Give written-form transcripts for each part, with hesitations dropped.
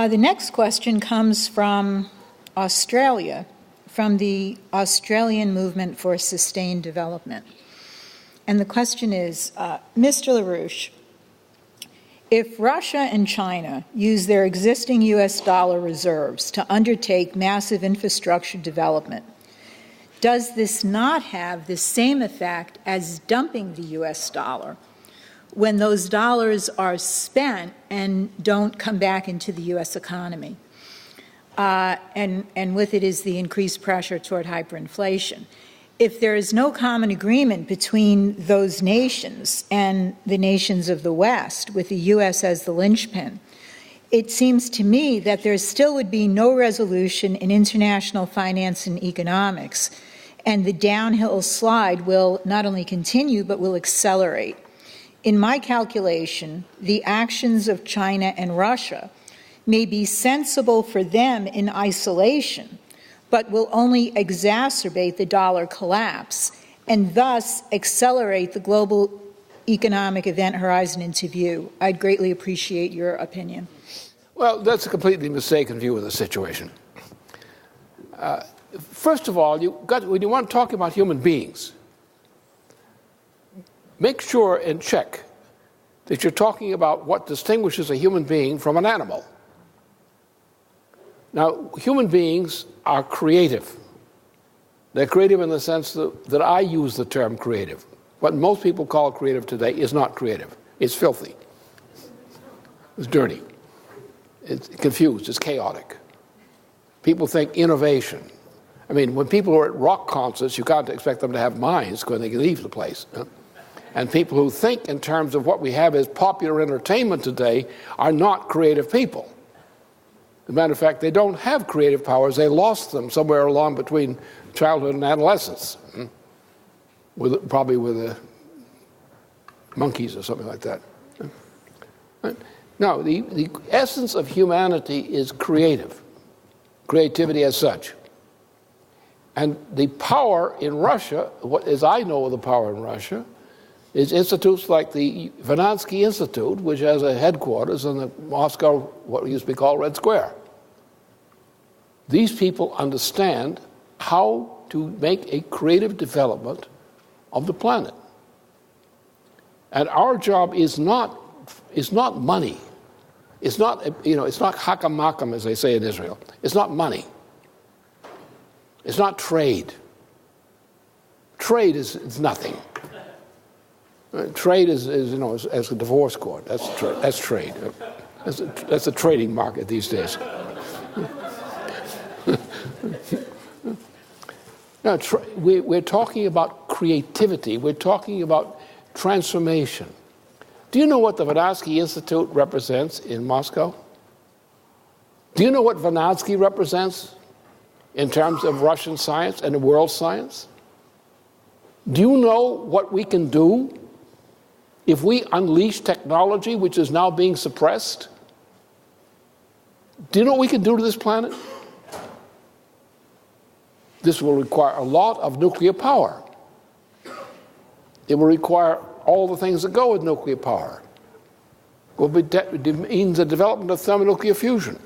The next question comes from Australia, from the Australian Movement for Sustained Development. And the question is, Mr. LaRouche, if Russia and China use their existing U.S. dollar reserves to undertake massive infrastructure development, does this not have the same effect as dumping the U.S. dollar when those dollars are spent and don't come back into the U.S. economy? And with it is the increased pressure toward hyperinflation. If there is no common agreement between those nations and the nations of the West, with the U.S. as the linchpin, it seems to me that there still would be no resolution in international finance and economics, and the downhill slide will not only continue but will accelerate. In my calculation, the actions of China and Russia may be sensible for them in isolation, but will only exacerbate the dollar collapse and thus accelerate the global economic event horizon into view. I'd greatly appreciate your opinion. Well, that's a completely mistaken view of the situation. First of all, when you want to talk about human beings, make sure and check that you're talking about what distinguishes a human being from an animal. Now, human beings are creative. They're creative in the sense that I use the term creative. What most people call creative today is not creative. It's filthy. It's dirty. It's confused. It's chaotic. People think innovation. I mean, when people are at rock concerts, you can't expect them to have minds when they leave the place. And people who think in terms of what we have as popular entertainment today are not creative people. As a matter of fact, they don't have creative powers. They lost them somewhere along between childhood and adolescence, probably with the monkeys or something like that. Now, the essence of humanity is creativity as such. And the power in Russia, as I know of the power in Russia, is institutes like the Vernadsky Institute, which has a headquarters in the Moscow, what used to be called Red Square. These people understand how to make a creative development of the planet. And our job is not money. It's not, it's not hakamakam, as they say in Israel. It's not money. It's not trade. Trade is nothing. Trade is as a divorce court. That's trade. That's a trading market these days. Now, we're talking about creativity. We're talking about transformation. Do you know what the Vernadsky Institute represents in Moscow? Do you know what Vernadsky represents in terms of Russian science and world science? Do you know what we can do if we unleash technology which is now being suppressed? Do you know what we can do to this planet? This will require a lot of nuclear power. It will require all the things that go with nuclear power. It will mean the development of thermonuclear fusion.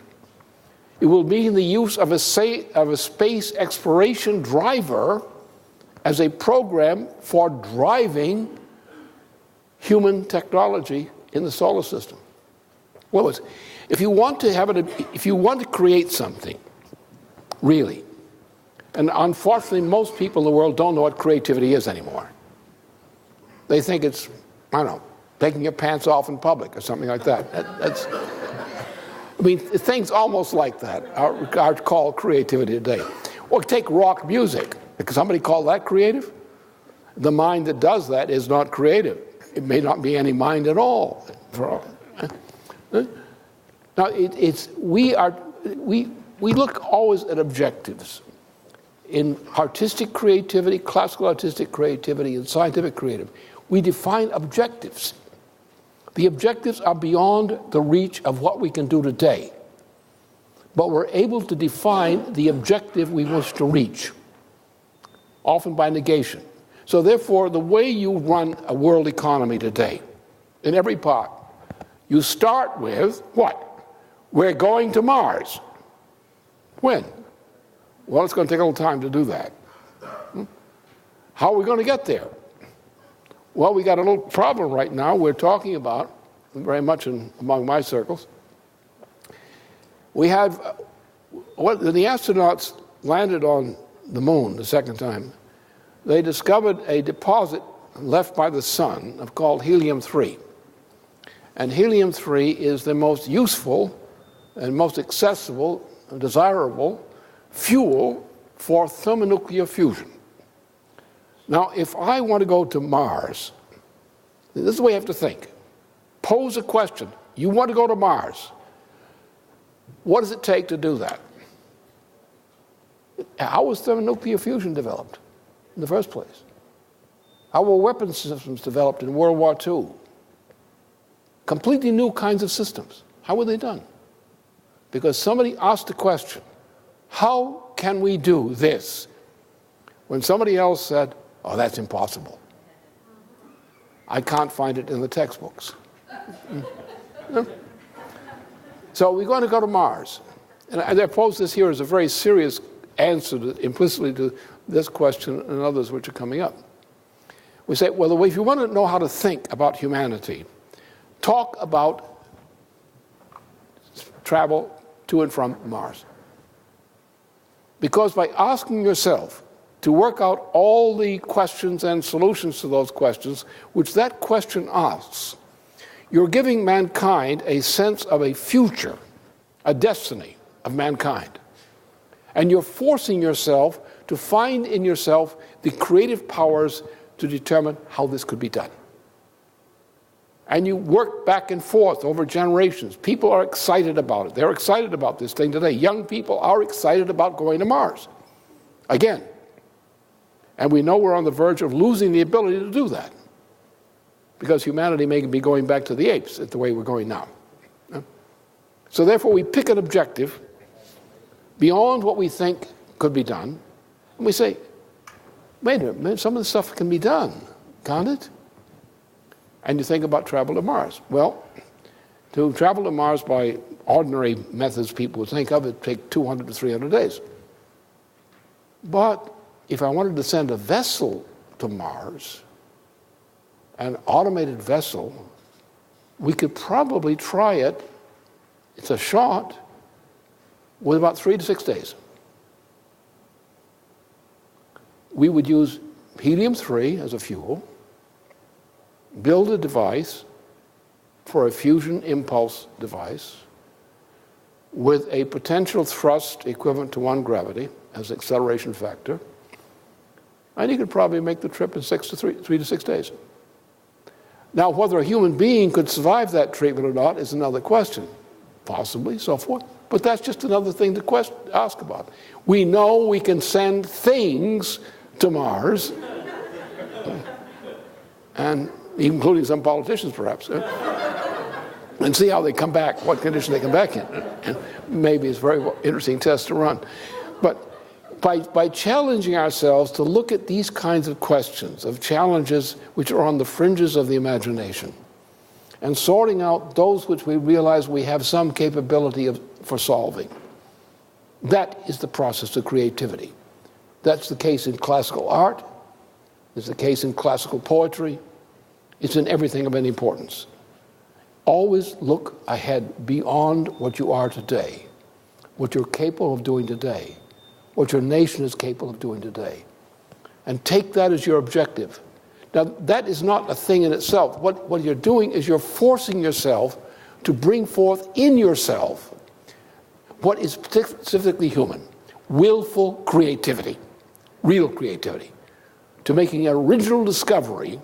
It will mean the use of a space exploration driver as a program for driving human technology in the solar system. If you want to create something, really, and unfortunately most people in the world don't know what creativity is anymore. They think it's, taking your pants off in public or something like that. Things almost like that are called creativity today. Or take rock music. Can somebody call that creative? The mind that does that is not creative. It may not be any mind at all. Now, we look always at objectives. In artistic creativity, classical artistic creativity, and scientific creative, we define objectives. The objectives are beyond the reach of what we can do today. But we're able to define the objective we wish to reach, often by negation. So therefore, the way you run a world economy today, in every part, you start with what? We're going to Mars. When? Well, it's going to take a little time to do that. How are we going to get there? Well, we got a little problem right now we're talking about, very much among my circles. We have, when the astronauts landed on the moon the second time, they discovered a deposit left by the sun called helium-3. And helium-3 is the most useful and most accessible and desirable fuel for thermonuclear fusion. Now, if I want to go to Mars, this is the way you have to think. Pose a question. You want to go to Mars. What does it take to do that? How was thermonuclear fusion developed in the first place? How were weapon systems developed in World War II? Completely new kinds of systems. How were they done? Because somebody asked the question, how can we do this? When somebody else said, oh, that's impossible. I can't find it in the textbooks. So we're going to go to Mars. And I pose this here as a very serious answer implicitly to this question and others which are coming up. We say, well, if you want to know how to think about humanity, talk about travel to and from Mars. Because by asking yourself to work out all the questions and solutions to those questions, which that question asks, you're giving mankind a sense of a future, a destiny of mankind. And you're forcing yourself to find in yourself the creative powers to determine how this could be done. And you work back and forth over generations. People are excited about it. They're excited about this thing today. Young people are excited about going to Mars. Again. And we know we're on the verge of losing the ability to do that. Because humanity may be going back to the apes at the way we're going now. So therefore we pick an objective beyond what we think could be done. And we say, wait a minute, some of the stuff can be done, can't it? And you think about travel to Mars. Well, to travel to Mars by ordinary methods people would think of, it'd take 200 to 300 days. But if I wanted to send a vessel to Mars, an automated vessel, we could probably try it, it's a shot, with about 3 to 6 days. We would use helium-3 as a fuel, build a device for a fusion impulse device with a potential thrust equivalent to 1 gravity as acceleration factor, and you could probably make the trip in 3 to 6 days. Now, whether a human being could survive that treatment or not is another question. Possibly, so forth. But that's just another thing to ask about. We know we can send things to Mars, and including some politicians perhaps, and see how they come back, what condition they come back in. And maybe it's a very interesting test to run. But by challenging ourselves to look at these kinds of questions, of challenges which are on the fringes of the imagination, and sorting out those which we realize we have some capability for solving, that is the process of creativity. That's the case in classical art, it's the case in classical poetry, it's in everything of any importance. Always look ahead beyond what you are today, what you're capable of doing today, what your nation is capable of doing today, and take that as your objective. Now, that is not a thing in itself. What you're doing is you're forcing yourself to bring forth in yourself what is specifically human, willful creativity, real creativity, to making an original discovery.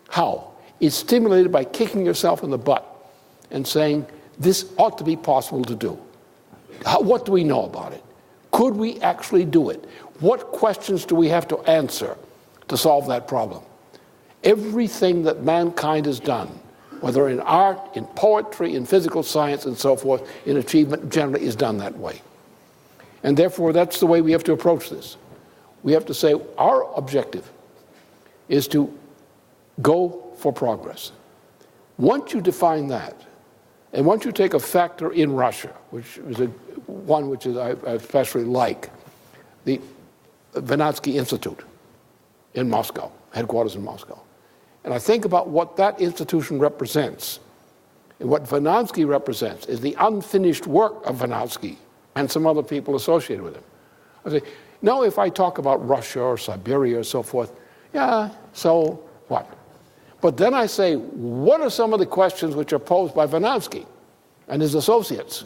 How? It's stimulated by kicking yourself in the butt and saying, this ought to be possible to do. What do we know about it? Could we actually do it? What questions do we have to answer to solve that problem? Everything that mankind has done, whether in art, in poetry, in physical science, and so forth, in achievement generally is done that way. And therefore, that's the way we have to approach this. We have to say our objective is to go for progress. Once you define that, And once you take a factor in Russia, which is one which I especially like, the Vernadsky Institute in Moscow, headquarters in Moscow. And I think about what that institution represents. And what Vernadsky represents is the unfinished work of Vernadsky and some other people associated with him. I say, now if I talk about Russia or Siberia or so forth, yeah, so what? But then I say, what are some of the questions which are posed by Vernadsky and his associates?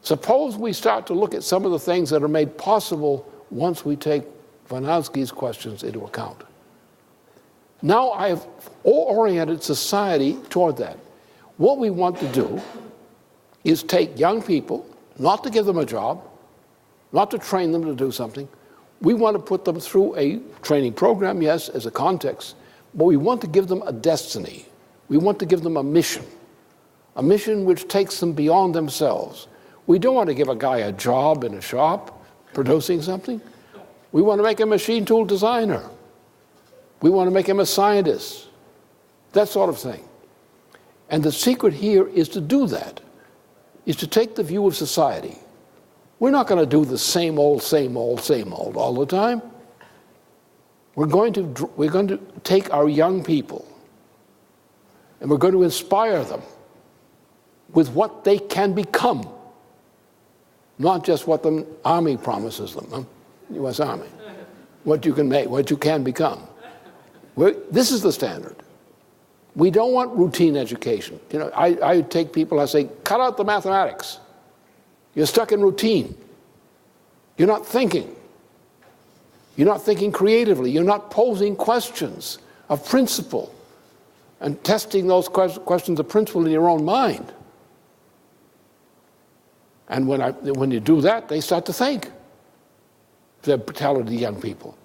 Suppose we start to look at some of the things that are made possible once we take Vernadsky's questions into account. Now I have oriented society toward that. What we want to do is take young people, not to give them a job, not to train them to do something. We want to put them through a training program, yes, as a context, but we want to give them a destiny. We want to give them a mission which takes them beyond themselves. We don't want to give a guy a job in a shop producing something. We want to make him a machine tool designer. We want to make him a scientist, that sort of thing. And the secret here is to do that, is to take the view of society. We're not going to do the same old all the time. We're going to take our young people and we're going to inspire them with what they can become, not just what the Army promises them, U.S. Army, what you can make, what you can become. This is the standard. We don't want routine education. You know, I take people, I say, cut out the mathematics. You're stuck in routine. You're not thinking. You're not thinking creatively. You're not posing questions of principle and testing those questions of principle in your own mind. And when you do that, they start to think. The brutality of young people.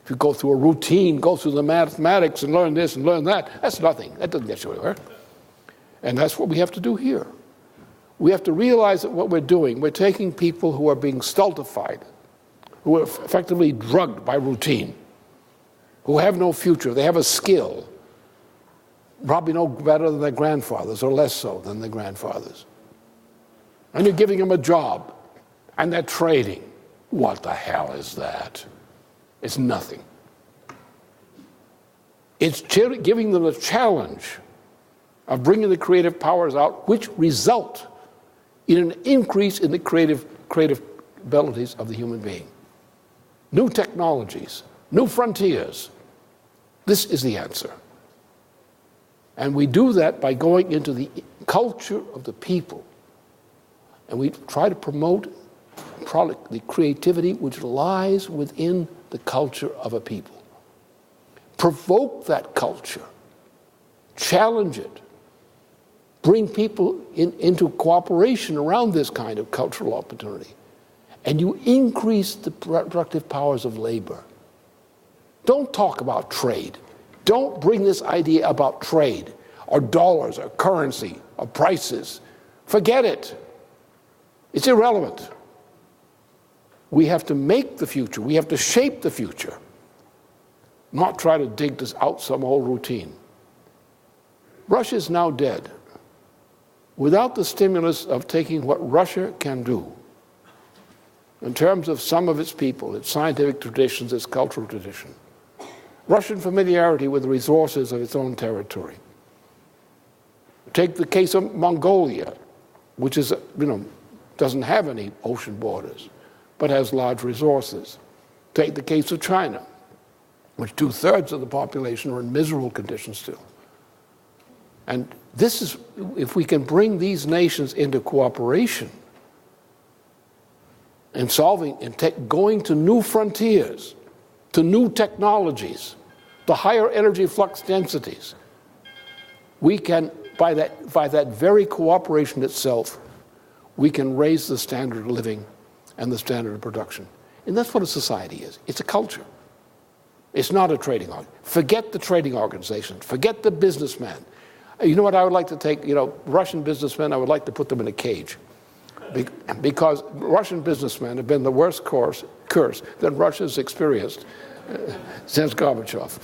If you go through a routine, go through the mathematics and learn this and learn that, that's nothing. That doesn't get you anywhere. And that's what we have to do here. We have to realize that what we're doing, we're taking people who are being stultified, who are effectively drugged by routine, who have no future. They have a skill, probably no better than their grandfathers or less so than their grandfathers. And you're giving them a job, and they're trading. What the hell is that? It's nothing. It's giving them the challenge of bringing the creative powers out, which result in an increase in the creative abilities of the human being. New technologies, new frontiers. This is the answer. And we do that by going into the culture of the people. And we try to promote the creativity which lies within the culture of a people. Provoke that culture. Challenge it. Bring people into cooperation around this kind of cultural opportunity. And you increase the productive powers of labor. Don't talk about trade. Don't bring this idea about trade or dollars or currency or prices. Forget it. It's irrelevant. We have to make the future. We have to shape the future, not try to dig this out some old routine. Russia is now dead. Without the stimulus of taking what Russia can do in terms of some of its people, its scientific traditions, its cultural tradition, Russian familiarity with the resources of its own territory. Take the case of Mongolia, which is, doesn't have any ocean borders, but has large resources. Take the case of China, which 2/3 of the population are in miserable conditions still. And this is, if we can bring these nations into cooperation in solving and going to new frontiers, to new technologies, to higher energy flux densities, we can, by that very cooperation itself, we can raise the standard of living and the standard of production. And that's what a society is. It's a culture. It's not a trading organization. Forget the trading organization. Forget the businessman. You know what I would like to take? Russian businessmen, I would like to put them in a cage. Because Russian businessmen have been the worst curse that Russia's experienced since Gorbachev.